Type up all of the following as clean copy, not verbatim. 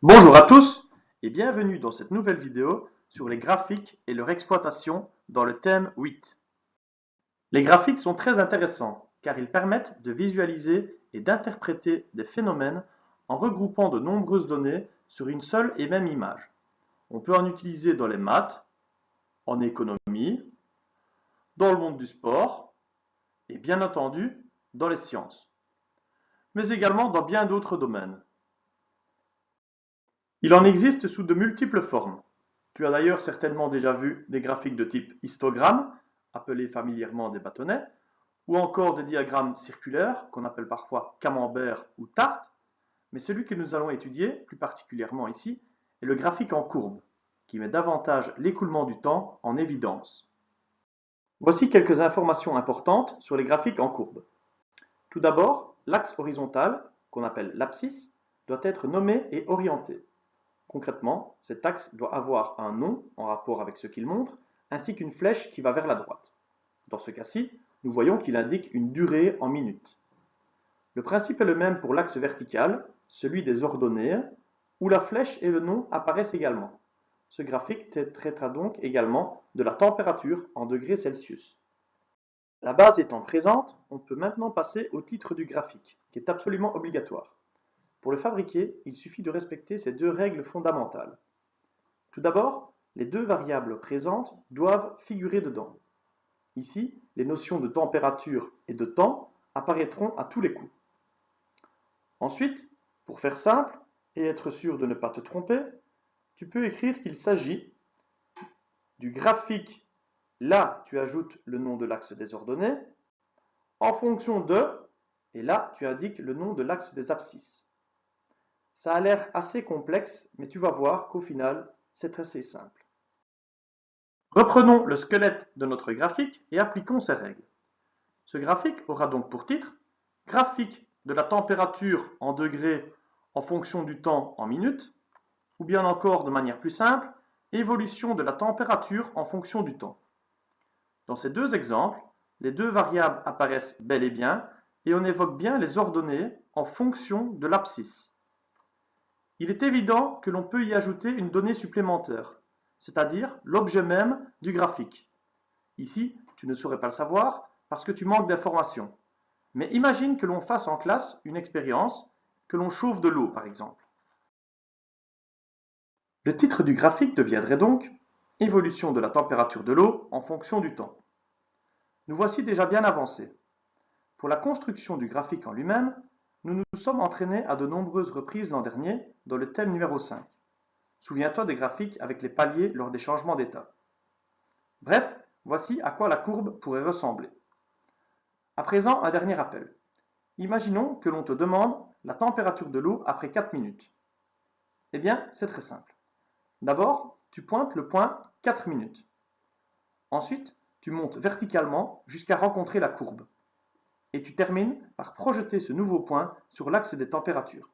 Bonjour à tous et bienvenue dans cette nouvelle vidéo sur les graphiques et leur exploitation dans le thème 8. Les graphiques sont très intéressants car ils permettent de visualiser et d'interpréter des phénomènes en regroupant de nombreuses données sur une seule et même image. On peut en utiliser dans les maths, en économie, dans le monde du sport et bien entendu dans les sciences, mais également dans bien d'autres domaines. Il en existe sous de multiples formes. Tu as d'ailleurs certainement déjà vu des graphiques de type histogramme, appelés familièrement des bâtonnets, ou encore des diagrammes circulaires, qu'on appelle parfois camembert ou tarte, mais celui que nous allons étudier, plus particulièrement ici, est le graphique en courbe, qui met davantage l'écoulement du temps en évidence. Voici quelques informations importantes sur les graphiques en courbe. Tout d'abord, l'axe horizontal, qu'on appelle l'abscisse, doit être nommé et orienté. Concrètement, cet axe doit avoir un nom en rapport avec ce qu'il montre, ainsi qu'une flèche qui va vers la droite. Dans ce cas-ci, nous voyons qu'il indique une durée en minutes. Le principe est le même pour l'axe vertical, celui des ordonnées, où la flèche et le nom apparaissent également. Ce graphique traitera donc également de la température en degrés Celsius. La base étant présente, on peut maintenant passer au titre du graphique, qui est absolument obligatoire. Pour le fabriquer, il suffit de respecter ces deux règles fondamentales. Tout d'abord, les deux variables présentes doivent figurer dedans. Ici, les notions de température et de temps apparaîtront à tous les coups. Ensuite, pour faire simple et être sûr de ne pas te tromper, tu peux écrire qu'il s'agit du graphique, là tu ajoutes le nom de l'axe des ordonnées, en fonction de, et là tu indiques le nom de l'axe des abscisses. Ça a l'air assez complexe, mais tu vas voir qu'au final, c'est assez simple. Reprenons le squelette de notre graphique et appliquons ces règles. Ce graphique aura donc pour titre « Graphique de la température en degrés en fonction du temps en minutes » ou bien encore de manière plus simple « Évolution de la température en fonction du temps ». Dans ces deux exemples, les deux variables apparaissent bel et bien et on évoque bien les ordonnées en fonction de l'abscisse. Il est évident que l'on peut y ajouter une donnée supplémentaire, c'est-à-dire l'objet même du graphique. Ici, tu ne saurais pas le savoir parce que tu manques d'informations. Mais imagine que l'on fasse en classe une expérience, que l'on chauffe de l'eau par exemple. Le titre du graphique deviendrait donc « Évolution de la température de l'eau en fonction du temps ». Nous voici déjà bien avancés. Pour la construction du graphique en lui-même, nous nous sommes entraînés à de nombreuses reprises l'an dernier dans le thème numéro 5. Souviens-toi des graphiques avec les paliers lors des changements d'état. Bref, voici à quoi la courbe pourrait ressembler. À présent, un dernier rappel. Imaginons que l'on te demande la température de l'eau après 4 minutes. Eh bien, c'est très simple. D'abord, tu pointes le point 4 minutes. Ensuite, tu montes verticalement jusqu'à rencontrer la courbe. Et tu termines par projeter ce nouveau point sur l'axe des températures.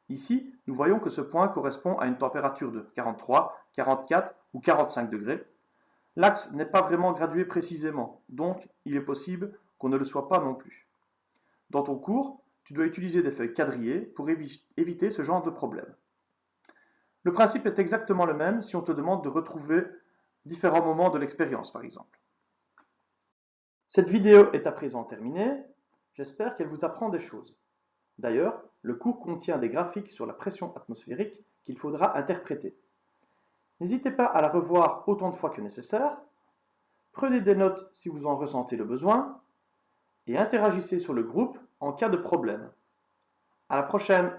Ici, nous voyons que ce point correspond à une température de 43, 44 ou 45 degrés. L'axe n'est pas vraiment gradué précisément, donc il est possible qu'on ne le soit pas non plus. Dans ton cours, tu dois utiliser des feuilles quadrillées pour éviter ce genre de problème. Le principe est exactement le même si on te demande de retrouver différents moments de l'expérience, par exemple. Cette vidéo est à présent terminée. J'espère qu'elle vous apprend des choses. D'ailleurs, le cours contient des graphiques sur la pression atmosphérique qu'il faudra interpréter. N'hésitez pas à la revoir autant de fois que nécessaire. Prenez des notes si vous en ressentez le besoin et interagissez sur le groupe en cas de problème. À la prochaine!